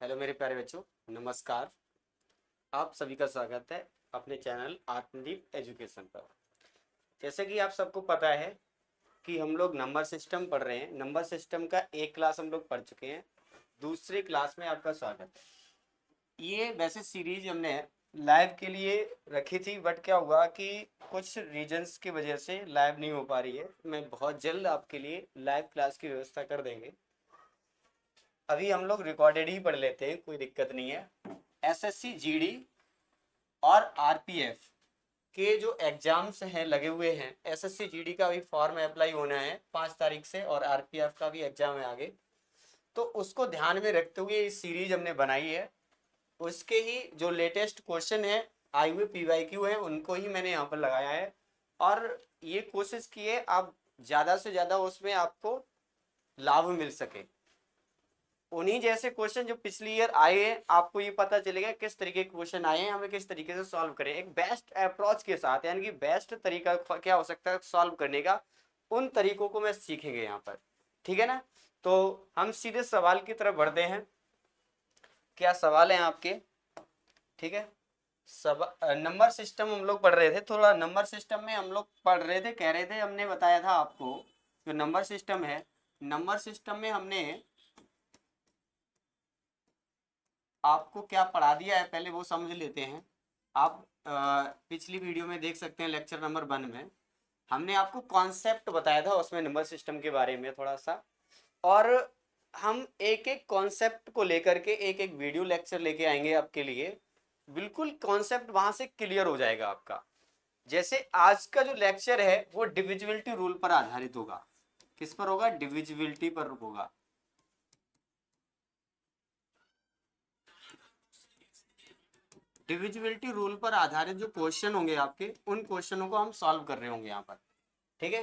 Hello मेरे प्यारे बच्चों, नमस्कार। आप सभी का स्वागत है अपने चैनल आत्मदीप एजुकेशन पर। जैसे कि आप सबको पता है कि हम लोग नंबर सिस्टम पढ़ रहे हैं। नंबर सिस्टम का एक क्लास हम लोग पढ़ चुके हैं। दूसरी क्लास में आपका स्वागत है। ये वैसे सीरीज हमने लाइव के लिए रखी थी, बट क्या हुआ कि कुछ रीजंस की वजह से लाइव नहीं हो पा रही है। मैं बहुत जल्द आपके लिए लाइव क्लास की व्यवस्था कर देंगे। अभी हम लोग रिकॉर्डेड ही पढ़ लेते हैं, कोई दिक्कत नहीं है। एसएससी जीडी और आरपीएफ के जो एग्जाम्स हैं लगे हुए हैं। एसएससी जीडी का भी फॉर्म अप्लाई होना है 5 तारीख से, और आरपीएफ का भी एग्जाम है आगे। तो उसको ध्यान में रखते हुए ये सीरीज हमने बनाई है। उसके ही जो लेटेस्ट क्वेश्चन है, आई हुए पीवाईक्यू है, उनको ही मैंने यहाँ पर लगाया है। और ये कोशिश की है आप ज़्यादा से ज़्यादा उसमें आपको लाभ मिल सके। उन्हीं जैसे क्वेश्चन जो पिछली ईयर आए हैं, आपको ये पता चलेगा किस तरीके के क्वेश्चन आए हैं, हमें किस तरीके से सॉल्व करें एक बेस्ट अप्रोच के साथ। यानी कि बेस्ट तरीका क्या हो सकता है सॉल्व करने का, उन तरीकों को मैं सीखेंगे यहाँ पर। ठीक है ना। तो हम सीधे सवाल की तरफ बढ़ते हैं। क्या सवाल है आपके? ठीक है। सब नंबर सिस्टम हम लोग पढ़ रहे थे। थोड़ा नंबर सिस्टम में हम लोग पढ़ रहे थे, कह रहे थे, हमने बताया था आपको जो नंबर सिस्टम है, नंबर सिस्टम में हमने आपको क्या पढ़ा दिया है पहले वो समझ लेते हैं। आप पिछली वीडियो में देख सकते हैं, लेक्चर नंबर 1 में हमने आपको कॉन्सेप्ट बताया था उसमें नंबर सिस्टम के बारे में थोड़ा सा। और हम एक एक कॉन्सेप्ट को लेकर के एक एक वीडियो लेक्चर लेके आएंगे आपके लिए। बिल्कुल कॉन्सेप्ट वहां से क्लियर हो जाएगा आपका। जैसे आज का जो लेक्चर है वो डिविजिबिलिटी रूल पर आधारित होगा। किस पर होगा? डिविजिबिलिटी पर होगा। डिविजिबिलिटी रूल पर आधारित जो क्वेश्चन होंगे आपके, उन क्वेश्चनों को हम सॉल्व कर रहे होंगे यहाँ पर। ठीक है।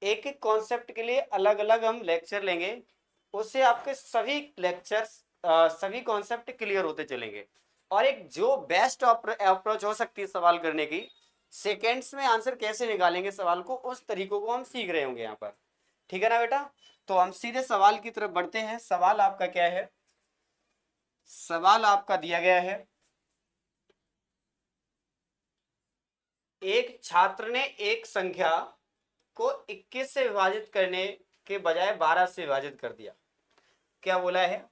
एक एक कॉन्सेप्ट के लिए अलग अलग हम लेक्चर लेंगे। उससे आपके सभी लेक्चर्स, सभी कॉन्सेप्ट क्लियर होते चलेंगे। और एक जो बेस्ट अप्रोच हो सकती है सवाल करने की, सेकेंड्स में आंसर कैसे निकालेंगे सवाल को, उस तरीकों को हम सीख रहे होंगे यहाँ पर। ठीक है ना बेटा। तो हम सीधे सवाल की तरफ बढ़ते हैं। सवाल आपका क्या है? सवाल आपका दिया गया है, एक छात्र ने एक संख्या को 21 से विभाजित करने के बजाय 12 से विभाजित कर दिया। क्या बोला है?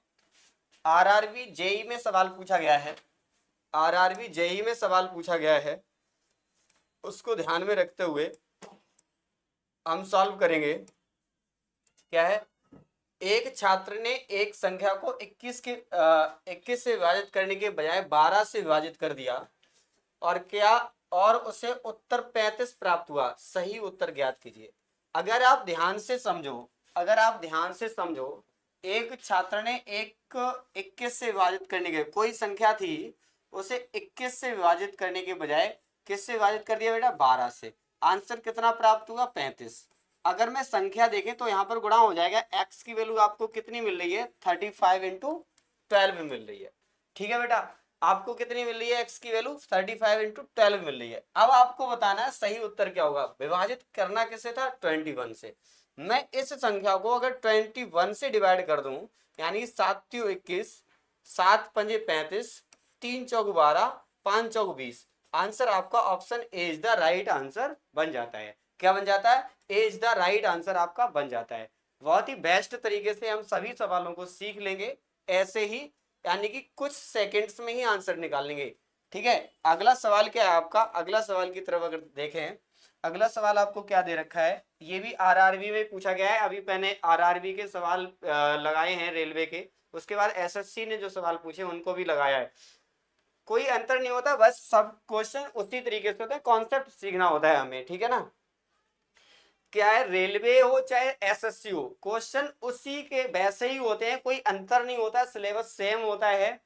आरआरबी जेई में सवाल पूछा गया है। आरआरबी जेई में सवाल पूछा गया है, उसको ध्यान में रखते हुए हम सॉल्व करेंगे। क्या है? एक छात्र ने एक संख्या को 21 से विभाजित करने के बजाय 12 से विभाजित कर दिया, और क्या, और उसे उत्तर 35 प्राप्त हुआ। सही उत्तर ज्ञात कीजिए। अगर आप ध्यान से समझो, अगर आप ध्यान से समझो, एक छात्र ने एक 21 से विभाजित करने के, कोई संख्या थी, उसे 21 से विभाजित करने के बजाय किससे विभाजित कर दिया बेटा? 12 से। आंसर कितना प्राप्त हुआ? 35। अगर मैं संख्या देखें तो यहाँ पर गुणा हो जाएगा। एक्स की वैल्यू आपको कितनी मिल रही है? 35 इंटू 12 मिल रही है। ठीक है बेटा। आपको कितनी मिल रही है? एक्स की वैल्यू 35 इंटू 12 मिल रही है। अब आपको बताना है सही उत्तर क्या होगा। विभाजित करना किससे था? 21 से। मैं इस संख्या को अगर 21 से डिवाइड कर दूं, यानी 7 त्यों 21, 7 पंजे 35, 3 चौक 12, 5 चौक 20। आंसर आपका option A is the right answer बन जाता है। क्या बन जाता है? ए इज द राइट आंसर आपका बन जाता है। बहुत ही बेस्ट तरीके से हम सभी सवालों को सीख लेंगे ऐसे ही, यानी कि कुछ सेकंड्स में ही आंसर निकाल लेंगे। ठीक है। अगला सवाल क्या है आपका? अगला सवाल की तरफ अगर देखें, अगला सवाल आपको क्या दे रखा है? ये भी आरआरबी में पूछा गया है। अभी मैंने आरआरबी के सवाल लगाए हैं रेलवे के, उसके बाद एसएससी ने जो सवाल पूछे उनको भी लगाया है। कोई अंतर नहीं होता, बस सब क्वेश्चन उसी तरीके से होता है, कॉन्सेप्ट सीखना होता है हमें। ठीक है ना। क्या है, रेलवे हो चाहे एसएससी हो, क्वेश्चन उसी के वैसे ही होते हैं, कोई अंतर नहीं होता, सिलेबस सेम होता है।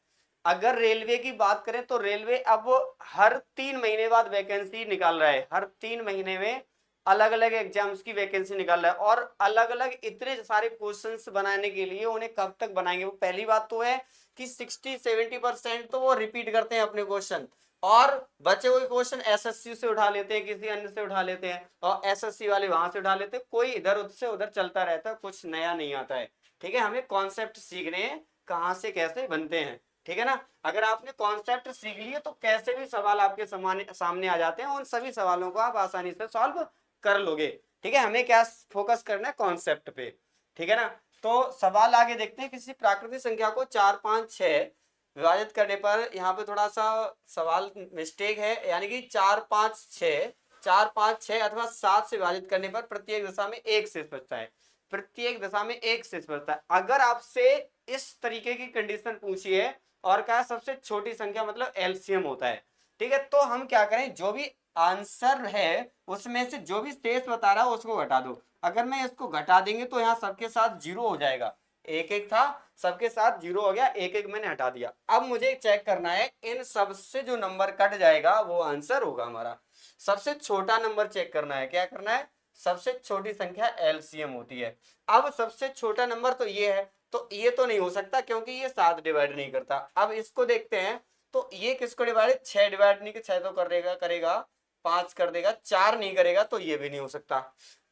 अगर रेलवे की बात करें तो रेलवे अब हर 3 महीने बाद वैकेंसी निकाल रहा है। हर 3 महीने में अलग अलग एग्जाम्स की वैकेंसी निकाल रहा है, और अलग अलग इतने सारे क्वेश्चंस बनाने के लिए उन्हें कब तक बनाएंगे? वो पहली बात तो है कि 60-70% तो वो रिपीट करते हैं अपने क्वेश्चन, और बचे हुए क्वेश्चन एसएससी से उठा लेते हैं, किसी अन्य से उठा लेते हैं, और एसएससी वाले वहां से उठा लेते हैं। कोई इधर उधर से उधर चलता रहता है, कुछ नया नहीं आता है। ठीक है। हमें कॉन्सेप्ट सीखने हैं, कहां से कैसे बनते हैं, ठीक है ना। अगर आपने कॉन्सेप्ट सीख लिए तो कैसे भी सवाल आपके सामने आ जाते हैं, उन सभी सवालों को आप आसानी से सॉल्व कर लोगे, ठीक है। हमें क्या फोकस करना है, कॉन्सेप्ट पे, ठीक है ना। तो सवाल आगे देखते हैं, किसी प्राकृतिक संख्या को 4 5 6 विभाजित करने पर, यहाँ पे थोड़ा सा सवाल मिस्टेक है, यानी कि 4 5 6 4 5 6 अथवा 7 से विभाजित करने पर प्रत्येक दिशा में एक शेष बचता है, प्रत्येक दिशा में एक शेष बचता है। अगर आपसे इस तरीके की कंडीशन पूछी है और कहा सबसे छोटी संख्या मतलब एलसीएम होता है, ठीक है, तो हम क्या करें, जो भी आंसर है उसमें से जो भी शेष बता रहा है उसको घटा दो। अगर मैं इसको घटा देंगे तो यहाँ सबके साथ जीरो हो जाएगा, एक एक था सबके साथ जीरो हो गया, एक एक मैंने हटा दिया। अब मुझे चेक करना है इन सब से जो नंबर कट जाएगा वो आंसर होगा हमारा। सबसे छोटा नंबर चेक करना है, क्या करना है, सबसे छोटी संख्या एलसीएम होती है। अब सबसे छोटा नंबर तो ये है, तो ये तो नहीं हो सकता क्योंकि ये 7 डिवाइड नहीं करता। अब इसको देखते हैं, तो ये किसको डिवाइड, 6 डिवाइड नहीं, 6 तो कर देगा, करेगा 5 कर देगा, 4 नहीं करेगा, तो ये भी नहीं हो सकता,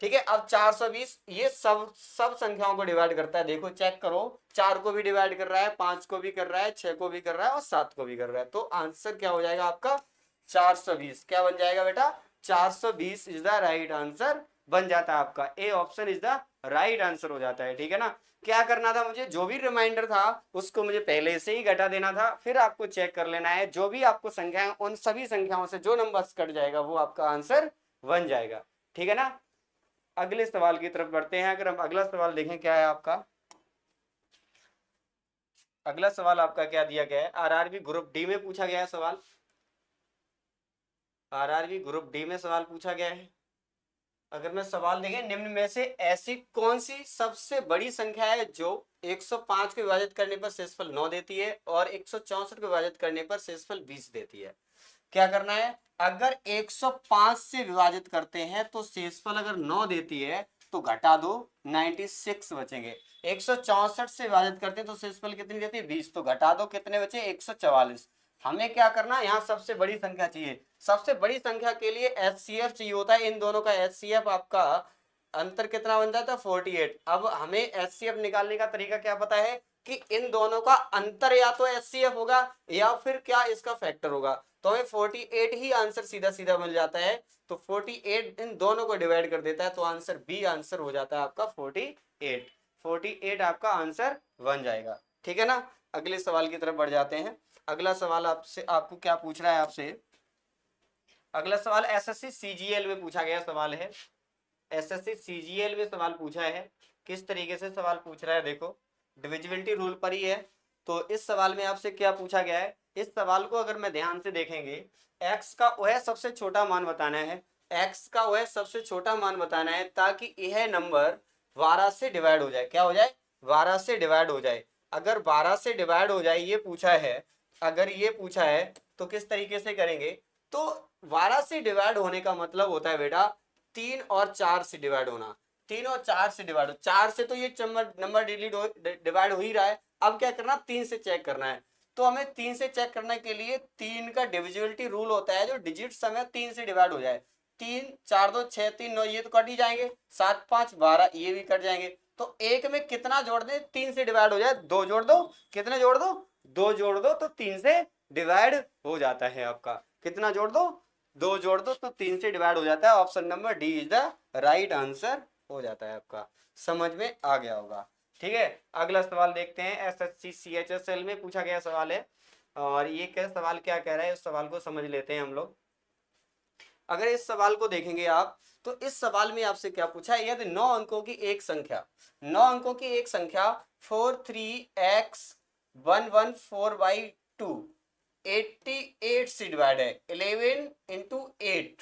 ठीक है। अब 420 ये सब संख्याओं को डिवाइड करता है, देखो चेक करो, 4 को भी डिवाइड कर रहा है, 5 को भी कर रहा है, 6 को भी कर रहा है और 7 को भी कर रहा है। तो आंसर क्या हो जाएगा आपका 420, क्या बन जाएगा बेटा, 420 इज द राइट आंसर बन जाता है आपका। A option is the right answer हो जाता है, ठीक है ना। क्या करना था मुझे, जो भी रिमाइंडर था उसको मुझे पहले से ही घटा देना था, फिर आपको चेक कर लेना है जो भी आपको संख्याएं, उन सभी संख्याओं से जो नंबर्स कट जाएगा वो आपका आंसर बन जाएगा, ठीक है ना। अगले सवाल की तरफ बढ़ते हैं। अगर हम अगला सवाल देखें, क्या है आपका अगला सवाल, आपका क्या दिया गया है, आरआरबी ग्रुप डी में पूछा गया है सवाल, आरआरबी ग्रुप डी में सवाल पूछा गया है। अगर मैं सवाल देखें, निम्न में से ऐसी कौन सी सबसे बड़ी संख्या है जो 105 को विभाजित करने पर शेषफल 9 देती है और 164 को विभाजित करने पर शेषफल 20 देती है। क्या करना है, अगर 105 से विभाजित करते हैं तो शेषफल अगर 9 देती है तो घटा दो, 96 बचेंगे। 164 से विभाजित करते हैं तो शेषफल कितनी देती है, 20, तो घटा दो, कितने बचे, 144। हमें क्या करना है, यहाँ सबसे बड़ी संख्या चाहिए। सबसे बड़ी संख्या के लिए एचसीएफ चाहिए होता है, इन दोनों का एचसीएफ आपका अंतर कितना बन जाता है, 48। अब हमें एचसीएफ निकालने का तरीका क्या पता है कि इन दोनों का अंतर या तो एचसीएफ होगा या फिर क्या इसका फैक्टर होगा, तो हमें 48 ही आंसर सीधा सीधा मिल जाता है। तो 48 इन दोनों को डिवाइड कर देता है, तो आंसर बी आंसर हो जाता है आपका 48। 48 आपका आंसर बन जाएगा, ठीक है ना। अगले सवाल की तरफ बढ़ जाते हैं। अगला सवाल आपसे, आपको क्या पूछ रहा है आपसे, अगला सवाल एसएससी सीजीएल में पूछा गया सवाल है। एसएससी सीजीएल में सवाल पूछा है, किस तरीके से सवाल पूछ रहा है, देखो डिविजिबिलिटी रूल पर ही है। तो इस सवाल में आपसे क्या पूछा गया है, इस सवाल को अगर मैं ध्यान से देखेंगे, x का वह सबसे छोटा मान बताना है, x का वह सबसे छोटा मान बताना है ताकि यह नंबर 12 से डिवाइड हो जाए, क्या हो जाए, 12 से डिवाइड हो जाए। अगर 12 से डिवाइड हो जाए ये पूछा है, अगर ये पूछा है तो किस तरीके से करेंगे, तो 12 से डिवाइड होने का मतलब होता है बेटा 3 और 4 से डिवाइड होना, 3 और 4 से डिवाइड हो, 4 से तो ये नंबर डिवाइड हो ही रहा है। अब क्या करना, 3 से चेक करना है। तो हमें 3 से चेक करने के लिए 3 का डिविजिबिलिटी रूल होता है, जो डिजिट समय 3 से डिवाइड हो जाए। 3 4 2 6 3 9, ये तो कट ही जाएंगे, 7 5 12 ये भी कट जाएंगे। तो एक में कितना जोड़ दे, 3 से डिवाइड हो जाए, 2 जोड़ दो, कितने जोड़ दो, 2 जोड़ दो, तो 3 से डिवाइड हो जाता है आपका। कितना जोड़ दो, 2 जोड़ दो, तो 3 से डिवाइड हो जाता है। Option number D is the right answer हो जाता है आपका। समझ में आ गया होगा, ठीक है। अगला सवाल देखते हैं, एसएससी सीएचएसएल में पूछा गया सवाल है, और ये क्या सवाल क्या कह रहा है, इस सवाल को समझ लेते हैं हम लोग। अगर इस सवाल को देखेंगे आप, तो इस सवाल में आपसे क्या पूछा है, यदि 9 अंकों की एक संख्या, 9 अंकों की एक संख्या 43x114/2 88 से डिवाइड है, 11 इंटू 8,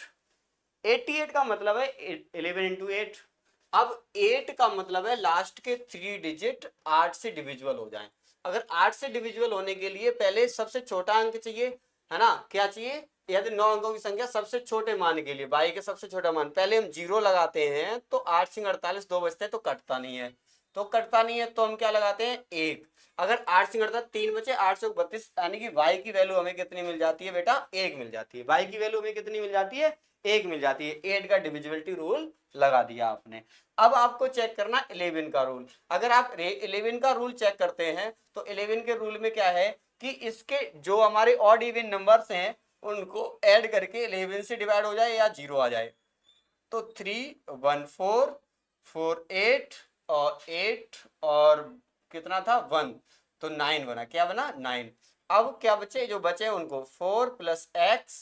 88 का मतलब है 11 इंटू 8। अब 8 का मतलब है लास्ट के 3 डिजिट 8 से डिविजिबल हो जाएं। अगर 8 से डिविजिबल होने के लिए पहले सबसे छोटा अंक चाहिए, है ना, क्या चाहिए, यदि 9 अंकों की संख्या सबसे छोटे मान के लिए, बाई के सबसे छोटा मान, पहले हम 0 लगाते हैं, तो 8 सिंह 48 2 बचते हैं, तो कटता नहीं है, तो कटता नहीं है, तो हम क्या लगाते हैं 1। अगर 8 सिंह 48 3 बचे, 8 से 32, यानी कि y की वैल्यू हमें कितनी मिल जाती है बेटा, 1 मिल जाती है। y की वैल्यू हमें कितनी मिल जाती है, 1 मिल जाती है। 8 का डिविजिबिलिटी रूल लगा दिया आपने। अब आपको चेक करना 11 का रूल। अगर आप 11 का रूल चेक करते हैं तो 11 के रूल में क्या है कि इसके जो हमारे ऑड इवन नंबर्स हैं उनको ऐड करके 11 से डिवाइड हो जाए या 0 आ जाए। तो 3 1 4 4 8 और 8 और कितना था 1, तो 9 बना। क्या बना 9। अब क्या बचे, जो बचे उनको 4 प्लस एक्स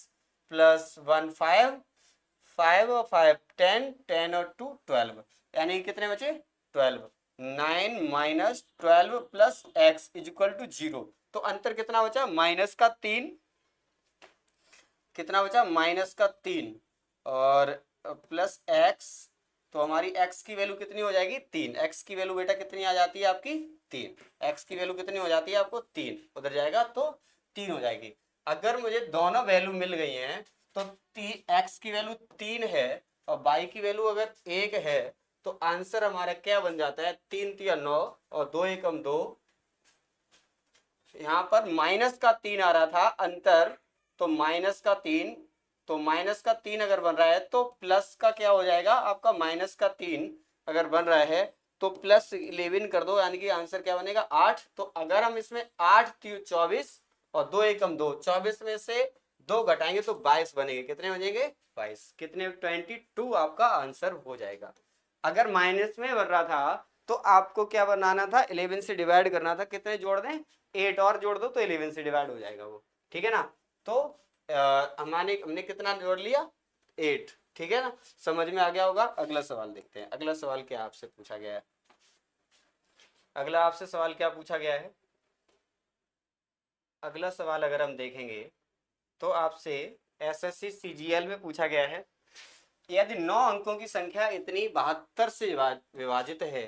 प्लस 1 5, 5 और 5 10, 10 और 2 12, यानी कितने बचे 12। 9 minus 12 plus x is equal to 0। तो अंतर कितना बचा माइनस का 3, कितना बचा माइनस का 3 और प्लस एक्स। तो हमारी एक्स की वैल्यू कितनी हो जाएगी 3। एक्स की वैल्यू बेटा कितनी आ जाती है आपकी 3। एक्स की वैल्यू कितनी हो जाती है आपको 3, उधर जाएगा तो 3 हो जाएगी। अगर मुझे दोनों वैल्यू मिल गई हैं तो एक्स की वैल्यू 3 है और वाई की वैल्यू अगर 1 है तो आंसर हमारा क्या बन जाता है 3 3 9 और 2 एकम 2। यहाँ पर माइनस का 3 आ रहा था अंतर, तो माइनस का 3, तो माइनस का 3 अगर बन रहा है तो प्लस का क्या हो जाएगा आपका माइनस का 3 अगर बन रहा है तो प्लस 11 कर दो, यानी कि आंसर क्या बनेगा 8। तो अगर हम इसमें 8 24 और 2 एकम 2, 24 में से 2 घटाएंगे तो 22 बनेंगे। कितने बनेंगे 22, कितने 22 आपका आंसर हो जाएगा। अगर माइनस में बन रहा था तो आपको क्या बनाना था 11 से डिवाइड करना था। कितने जोड़ दें 8 और जोड़ दो तो 11 से डिवाइड हो जाएगा वो, ठीक है ना। तो हमने कितना जोड़ लिया 8, ठीक है ना। समझ में आ गया होगा। अगला सवाल देखते हैं। अगला सवाल क्या आपसे पूछा गया है। अगला आपसे सवाल क्या पूछा गया है। अगला सवाल अगर हम देखेंगे तो आपसे एसएससी सीजीएल में पूछा गया है, यदि 9 अंकों की संख्या इतनी 72 से विभाजित है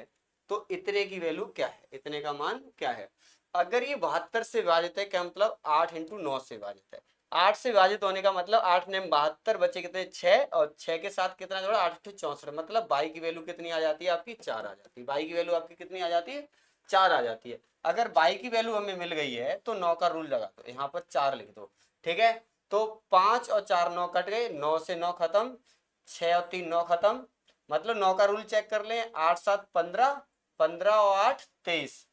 तो इतने की वैल्यू क्या है, इतने का मान क्या है। अगर ये 72 से विभाजित है क्या मतलब 8 इंटू 9 से विभाजित है। 8 से विभाजित होने का मतलब 8 ने 72 बचे कितने 6 और 6 के साथ कितना जोड़ा 8 64, मतलब बाई की वैल्यू कितनी आ जाती है आपकी 4 आ जाती है। बाई की वैल्यू आपकी कितनी आ जाती है 4 आ जाती है। अगर बाई की वैल्यू हमें मिल गई है तो 9 का रूल लगा दो, यहाँ पर 4 लिख दो, ठीक है। तो 5 और 4 9 कट गए, 9 से 9 खत्म, 6 और 3 9 खत्म, मतलब 9 का रूल चेक कर लें 8 7 15, 15 और 8 23,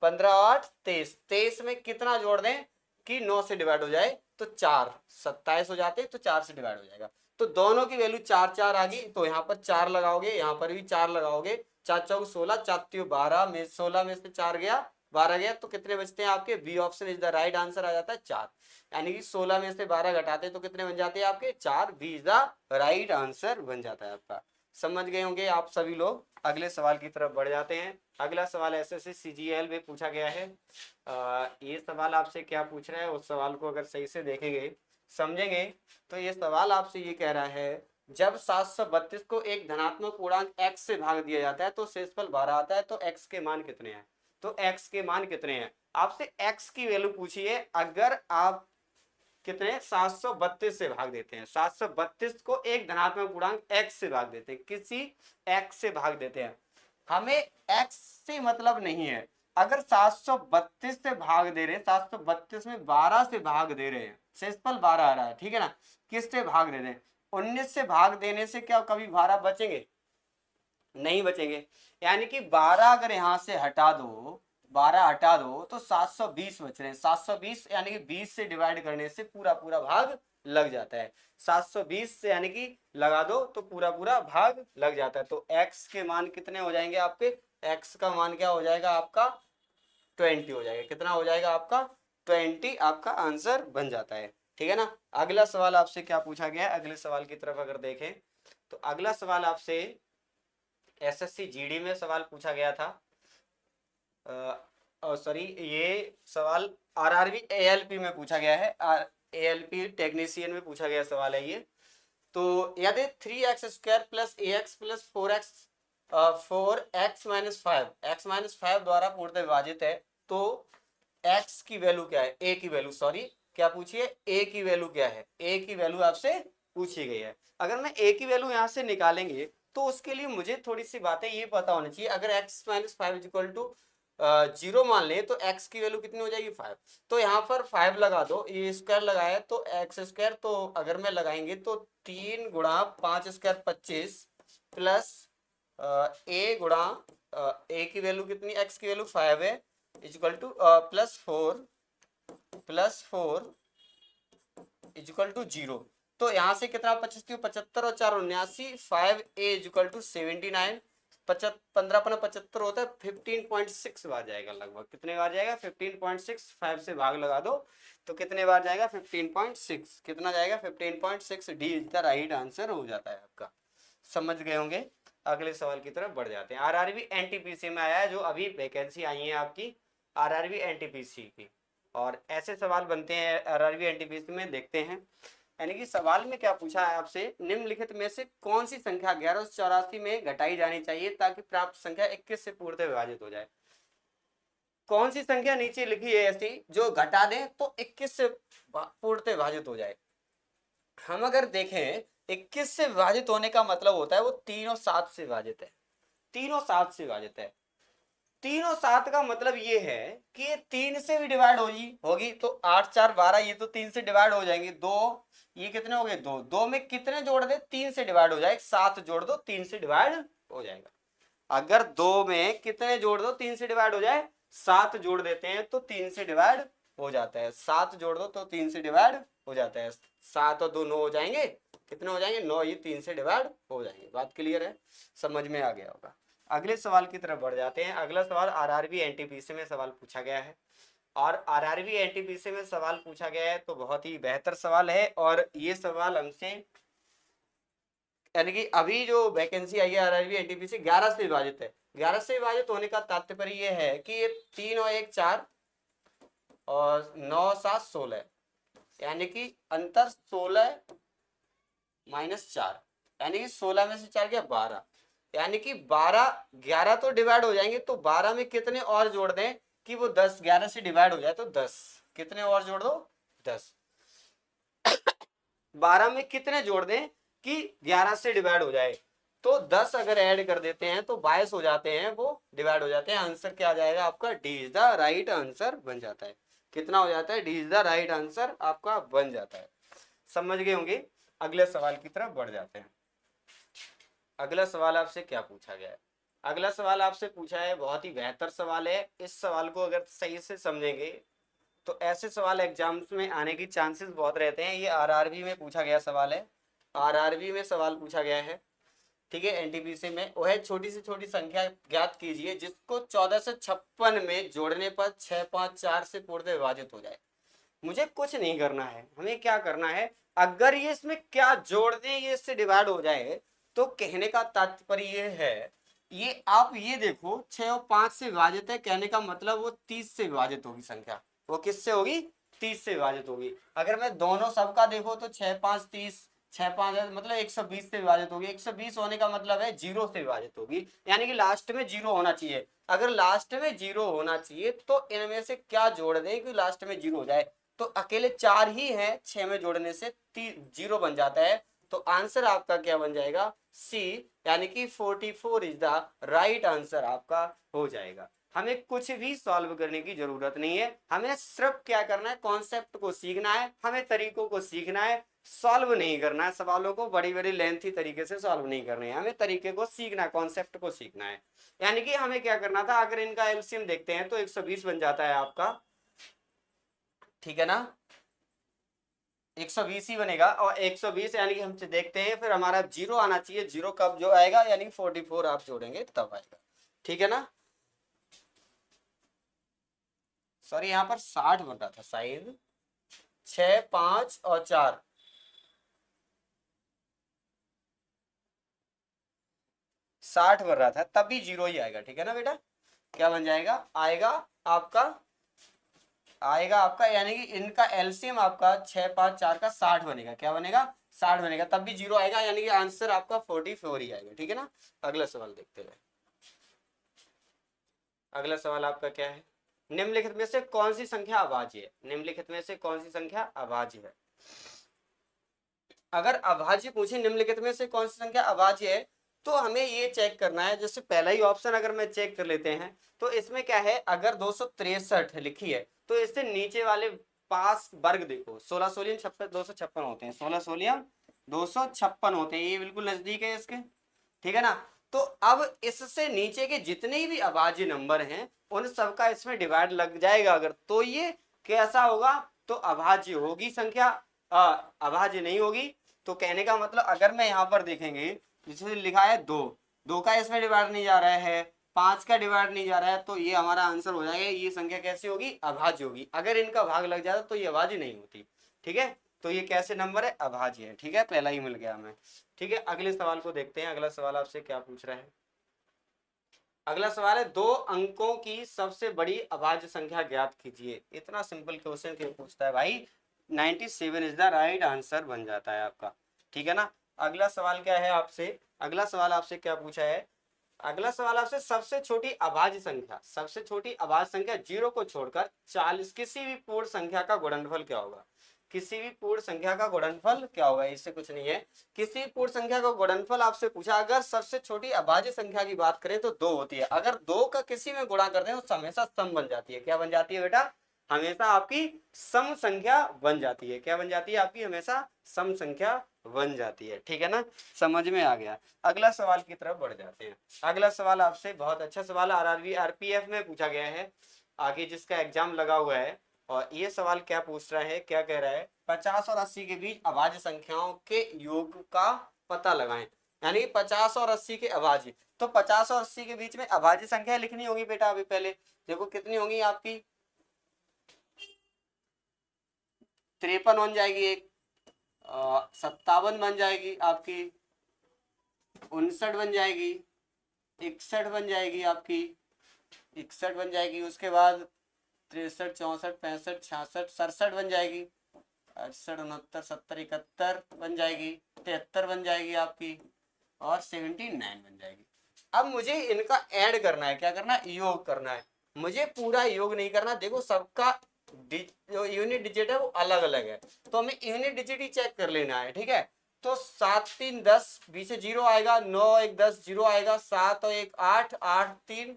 15 और 8 23, 23 में कितना जोड़ दें कि 9 से डिवाइड हो जाए तो 4 27 हो जाते, तो 4 से डिवाइड हो जाएगा। तो दोनों की वैल्यू 4 4 आ गई, तो यहाँ पर 4 लगाओगे, यहाँ पर भी 4 लगाओगे, 4 चौक 16, 4 त्यों 12 में 16 में से 4 गया 12 गया, तो कितने बचते हैं आपके B option is the right answer आ जाता है 4। यानी कि 16 में से 12 घटाते तो कितने बन जाते हैं आपके 4, B is the right answer बन जाता है आपका। समझ गए होंगे आप सभी लोग। अगले सवाल की तरफ बढ़ जाते हैं। अगला सवाल एसएससी सीजीएल में पूछा गया है। ये सवाल आपसे क्या पूछ रहा है उस सवाल को अगर सही से देखेंगे समझेंगे तो ये सवाल आपसे ये कह रहा है जब 732 को एक धनात्मक पूर्णांक x से भाग दिया जाता है तो शेषफल 12 आता है, तो x के मान कितने हैं। तो x के मान कितने हैं आपसे x की वैल्यू पूछी है। अगर आप कितने 732 से भाग देते हैं, 732 को एक धनात्मक पूर्णांक x से भाग देते हैं, किसी x से भाग देते हैं, हमें x से मतलब नहीं है। अगर 732 से भाग दे रहे हैं, 732 में 12 से भाग दे रहे हैं, शेषफल 12 आ रहा है, ठीक है ना। किससे भाग दे रहे हैं 19 से भाग देने से क्या कभी 12 बचेंगे नहीं बचेंगे। यानी कि 12 अगर यहां से हटा दो, 12 हटा दो तो 720 बच रहे हैं। 720 यानी कि 20 से डिवाइड करने से पूरा पूरा भाग लग जाता है। 720 से यानी कि लगा दो तो पूरा पूरा भाग लग जाता है। तो x के मान कितने हो जाएंगे आपके, x का मान क्या हो जाएगा आपका 20 हो जाएगा। कितना हो जाएगा आपका 20 आपका आंसर बन जाता है, ठीक है ना। अगला सवाल आपसे क्या पूछा गया है, अगले सवाल की तरफ अगर देखें तो अगला सवाल आपसे एसएससी जीडी में सवाल पूछा गया था। सॉरी ये सवाल आरआरबी एएलपी में पूछा गया है। एएलपी टेक्नीशियन में पूछा गया सवाल है ये। तो यदि 3x² plus ax plus 4x 4x minus 5 x minus 5 द्वारा पूर्णतः विभाजित है तो x की वैल्यू क्या है, a की वैल्यू, सॉरी क्या पूछिए a की वैल्यू क्या है, a की वैल्यू आपसे पूछी गई है। अगर मैं a की वैल्यू यहां से निकालेंगे तो उसके लिए मुझे थोड़ी सी बातें ये पता होनी चाहिए। अगर x minus 5 is equal to zero मान लें तो x की वैल्यू कितनी हो जाएगी 5। तो यहाँ पर 5 लगा दो, ये स्क्वायर लगाया तो एक्स स्क्वायर, तो अगर मैं लगाएंगे तो 3 गुणा 5 स्क्वायर 25 प्लस ए गुणा ए की वैल्यू कितनी, x की वैल्यू 5 है, equal to plus 4 equal to 0। तो यहाँ से कितना 75 और 4 79, 5a इक्वल टू 79, 15 होता है 15.6 बार जाएगा लगभग। कितने बार जाएगा 15.6, 5 से भाग लगा दो तो कितने बार जाएगा 15.6, कितना जाएगा 15.6, D is the right answer हो जाता है आपका। समझ गए होंगे। अगले सवाल की तरफ बढ़ जाते हैं। आरआरबी एनटीपीसी में आया है, जो अभी वैकेंसी आई है आपकी आरआरबी एनटीपीसी की, और ऐसे सवाल बनते हैं आरआरबी एनटीपीसी में, देखते हैं। यानी कि सवाल में क्या पूछा है आपसे, निम्नलिखित में से कौन सी संख्या 1184 में घटाई जानी चाहिए ताकि प्राप्त संख्या 21 से पूर्णतः विभाजित हो जाए। कौन सी संख्या नीचे लिखी है ऐसी जो घटा दें तो 21 से पूर्णतः विभाजित हो जाए। हम अगर देखें 21 से विभाजित होने का मतलब होता है वो 3 और 7 से विभाजित है, 3 और 7 से विभाजित है। 3 और 7 का मतलब ये है कि ये 3 से भी डिवाइड होगी तो 8 4 12, ये तो 3 से डिवाइड हो जाएंगे। 2 ये कितने हो गए 2, 2 में कितने जोड़ दे 3 से डिवाइड हो जाए, 7 जोड़ दो 3 से डिवाइड हो जाएगा। अगर 2 में कितने जोड़ दो 3 से डिवाइड हो जाए, 7 जोड़ देते हैं तो 3 से डिवाइड हो जाता है, 7 जोड़ दो तो 3 से डिवाइड हो जाता है। 7 और 2 9 हो जाएंगे, कितने हो जाएंगे 9, ये 3 से डिवाइड हो जाएंगे। बात क्लियर है, समझ में आ गया होगा। अगले सवाल की तरफ बढ़ जाते हैं। अगला सवाल आरआरबी एनटीपीसी में सवाल पूछा गया है, और आरआरबी एनटीपीसी में सवाल पूछा गया है तो बहुत ही बेहतर सवाल है। और ये सवाल हमसे, यानी कि अभी जो वैकेंसी आई है आरआरबी एनटीपीसी 11 से विभाजित है। 11 से विभाजित होने का तात्पर्य ये है कि ये 3 और 1 4 और 9 7 16, यानी कि अंतर 16 माइनस 4, यानी कि 16 में से 4 गया 12, यानी कि 12 11 तो डिवाइड हो जाएंगे तो 12 में कितने और जोड़ दें कि वो 10, 11 से डिवाइड हो जाए तो 10, कितने और जोड़ दो 10। 12 में कितने जोड़ दें कि 11 से डिवाइड हो जाए तो 10 अगर ऐड कर देते हैं तो 22 हो जाते हैं, वो डिवाइड हो जाते हैं। आंसर क्या आ जाएगा आपका, D is the right answer बन जाता है। कितना हो जाता है, D is the right answer आपका बन जाता है। समझ गए होंगे। अगले सवाल की तरफ बढ़ जाते हैं। अगला सवाल आपसे क्या पूछा गया है। अगला सवाल आपसे पूछा है, बहुत ही बेहतर सवाल है। इस सवाल को अगर सही से समझेंगे तो ऐसे सवाल एग्जाम्स में आने की चांसेस बहुत रहते हैं। ये आरआरबी में पूछा गया सवाल है, आरआरबी में सवाल पूछा गया है, ठीक है। एनटीपीसी में वह छोटी से छोटी संख्या ज्ञात कीजिए जिसको 14 से 56 में जोड़ने पर 6 5 4 से पूर्णतः विभाजित हो जाए। मुझे कुछ नहीं करना है, हमें क्या करना है, अगर ये इसमें क्या जोड़ दें ये इससे डिवाइड हो जाए तो कहने का तात्पर्य ये है, ये आप ये देखो 6 और 5 से विभाजित है, कहने का मतलब वो 30 से विभाजित होगी संख्या। वो किससे होगी, 30 से विभाजित होगी। अगर मैं दोनों सबका देखो तो 6 5 30, 6 5 मतलब 120 से विभाजित होगी। 120 होने का मतलब है 0 से विभाजित होगी, यानी कि लास्ट में 0 होना चाहिए। अगर लास्ट में 0 होना चाहिए तो इनमें से क्या जोड़ दें कि लास्ट में 0 हो जाए, तो अकेले 4 ही है, 6 में जोड़ने से 0 बन जाता है। तो आंसर आपका क्या बन जाएगा, सी, यानी कि 44 इज द राइट आंसर आपका हो जाएगा। हमें कुछ भी सॉल्व करने की जरूरत नहीं है, हमें सिर्फ क्या करना है, कॉन्सेप्ट को सीखना है, हमें तरीकों को सीखना है, सॉल्व नहीं करना है। सवालों को बड़ी बड़ी लेंथी तरीके से सॉल्व नहीं करने हैं, हमें तरीके को सीखना है, कॉन्सेप्ट को सीखना है। यानी कि हमें क्या करना था, अगर इनका एलसीएम देखते हैं तो 120 बन जाता है आपका, ठीक है ना, 120 ही बनेगा। और 120 यानी कि हम देखते हैं, फिर हमारा 0 आना चाहिए। 0 कब जो आएगा, यानी 44 आप जोड़ेंगे तब आएगा, ठीक है ना। सॉरी यहाँ पर 60 बन रहा था शायद, 6 5 और 4, 60 बन रहा था, तब भी 0 ही आएगा, ठीक है ना बेटा। क्या बन जाएगा, आएगा आपका यानी कि इनका एलसीएम आपका 6 5 4 का 60 बनेगा। क्या बनेगा, 60 बनेगा, तब भी 0 आएगा, यानी कि आंसर आपका 44 ही आएगा, ठीक है ना। अगला सवाल देखते हैं। अगला सवाल आपका क्या है, निम्नलिखित में से कौन सी संख्या अभाज्य है। निम्नलिखित में से कौन सी संख्या अभाज्य है। अगर अभाज्य पूछे निम्नलिखित में से कौन सी संख्या अभाज्य है तो हमें ये चेक करना है, जैसे पहला ही ऑप्शन अगर मैं चेक कर लेते हैं तो इसमें क्या है, अगर 263 लिखी है तो इससे नीचे वाले 5 वर्ग देखो, 16 सोलियम 256 होते हैं, 16 सोलियम 256 होते हैं, ये बिल्कुल नजदीक है इसके, ठीक है ना। तो अब इससे नीचे के जितने भी अभाज्य नंबर हैं उन सबका इसमें डिवाइड लग जाएगा अगर, तो ये कैसा होगा, तो अभाज्य होगी संख्या, अभाज्य नहीं होगी। तो कहने का मतलब अगर मैं यहाँ पर देखेंगे, जिसमें लिखा है 2, 2 का इसमें डिवाइड नहीं जा रहा है, 5 का डिवाइड नहीं जा रहा है, तो ये हमारा आंसर हो जाएगा, ये संख्या कैसी होगी, अभाज्य होगी। अगर इनका भाग लग जाता तो ये अभाज्य नहीं होती, ठीक है। तो ये कैसे नंबर है, अभाज्य है, ठीक है, पहला ही मिल गया हमें, ठीक है। अगले सवाल को देखते हैं, अगला सवाल आपसे क्या पूछ रहा है। अगला सवाल है, 2 अंकों की सबसे बड़ी अभाज्य संख्या ज्ञात कीजिए। इतना सिंपल क्वेश्चन क्यों पूछता है भाई, 97 इज द राइट आंसर बन जाता है आपका, ठीक है ना। अगला सवाल क्या है आपसे, अगला सवाल आपसे क्या पूछा है, अगला सवाल आपसे सबसे छोटी अभाज्य संख्या, सबसे छोटी अभाज्य संख्या 0 को छोड़कर 40 किसी भी पूर्ण संख्या का गुणनफल क्या होगा, किसी भी पूर्ण संख्या का गुणनफल क्या होगा, इससे कुछ नहीं है, किसी भी पूर्ण संख्या का गुणनफल आपसे पूछा। अगर सबसे छोटी अभाज्य संख्या की बात करें तो 2 होती है, अगर 2 का किसी में गुणा करते हैं तो हमेशा सम बन जाती है, क्या बन जाती है बेटा, हमेशा आपकी सम संख्या बन जाती है, क्या बन जाती है आपकी, हमेशा सम संख्या बन जाती है, ठीक है ना, समझ में आ गया। अगला सवाल की तरफ बढ़ जाते हैं। अगला सवाल आपसे बहुत अच्छा सवाल आरआरबी आरपीएफ में पूछा गया है, आगे जिसका एग्जाम लगा हुआ है। और ये सवाल क्या पूछ रहा है, क्या कह रहा है, 50 और 80 के बीच अभाज्य संख्याओं के योग का पता लगाएं, यानी 50 और 80 के अभाज्य। तो 50 और 80 के बीच में अभाज्य संख्या लिखनी होगी बेटा, अभी पहले देखो कितनी होंगी आपकी, 53 बन जाएगी, एक 57 बन जाएगी आपकी, 59 बन जाएगी, 61 बन जाएगी आपकी, 61 बन जाएगी, उसके बाद 63 64 65 66 67 बन जाएगी, 68 69 70 71 बन जाएगी, 73 बन जाएगी आपकी, और 79 बन जाएगी। अब मुझे इनका ऐड करना है, क्या करना है, योग करना है, मुझे पूरा योग नहीं करना। देखो सबका जो यूनिट डिजिट है वो अलग अलग है, तो हमें यूनिट डिजिट ही चेक कर लेना है, ठीक है। तो 7 3 10 बीच से 0 आएगा, 9 1 10 0 आएगा, 7 और 1 8 8 3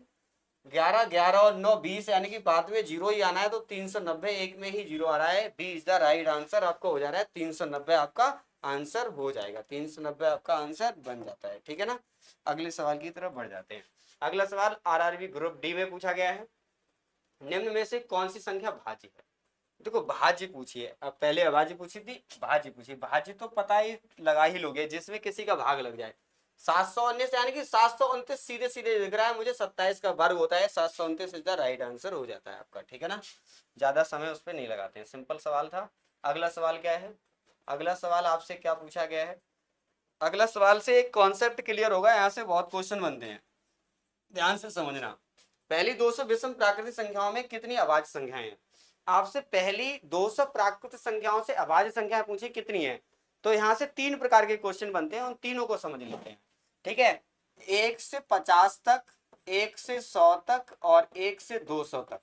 11 11 और 9 20, यानी कि बाद में 0 ही आना है, तो 390 एक में ही 0 आ रहा है, B is the right answer आपको हो जा रहा है, 390 आपका आंसर हो जाएगा, 390 आपका आंसर बन जाता है, ठीक है ना। अगले सवाल की तरफ बढ़ जाते हैं। अगला सवाल आरआरबी ग्रुप डी में पूछा गया है, निम्न में से कौन सी संख्या भाज्य है। देखो भाज्य पूछिए, अब पहले अभाज्य पूछी थी, भाज्य पूछी, भाज्य तो पता ही लगा ही लोगे, जिसमें किसी का भाग लग जाए। 719 यानी कि 729 सीधे सीधे दिख रहा है मुझे, 27 का वर्ग होता है, 729 इज द राइट आंसर हो जाता है आपका, ठीक है ना। ज्यादा समय उस पर नहीं लगाते हैं, सिंपल सवाल था। अगला सवाल क्या है, अगला सवाल आपसे क्या पूछा गया है, अगला सवाल से एक कॉन्सेप्ट क्लियर होगा, यहाँ से बहुत क्वेश्चन बनते हैं, ध्यान से समझना। पहली 200 विषम प्राकृतिक संख्याओं में कितनी अभाज्य संख्याएं हैं, आपसे पहली 200 प्राकृतिक संख्याओं से अभाज्य संख्याएं पूछी कितनी है। तो यहाँ से 3 प्रकार के क्वेश्चन बनते हैं, उन तीनों को समझ लेते हैं, ठीक है। 1 से 50 तक, 1 से 100 तक और 1 से 200 तक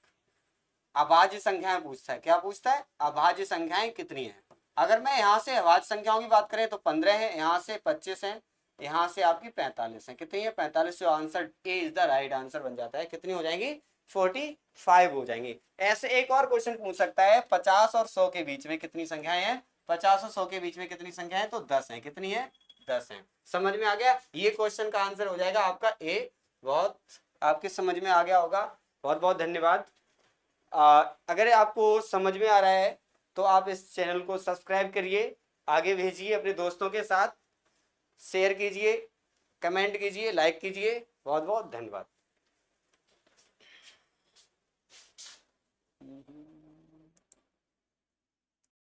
अभाज्य संख्याएं पूछता है, क्या पूछता है, अभाज्य संख्याएं कितनी है। अगर मैं यहाँ से अभाज्य संख्याओं की बात करें तो 15 है, यहाँ से 25 है, यहाँ से आपकी 45 है, कितनी है 45, जो answer A is the right answer बन जाता है, कितनी हो जाएंगी 45 हो जाएंगी। ऐसे एक और क्वेश्चन पूछ सकता है, 50 और 100 के बीच में कितनी संख्याएं हैं, 50 और 100 के बीच में कितनी संख्या है, तो 10 है, कितनी है 10 है। समझ में आ गया, ये क्वेश्चन का आंसर हो जाएगा आपका ए। बहुत आपके समझ में आ गया होगा, बहुत बहुत धन्यवाद। अगर आपको समझ में आ रहा है तो आप इस चैनल को सब्सक्राइब करिए, आगे भेजिए अपने दोस्तों के साथ, शेयर कीजिए, कमेंट कीजिए, लाइक कीजिए। बहुत बहुत धन्यवाद।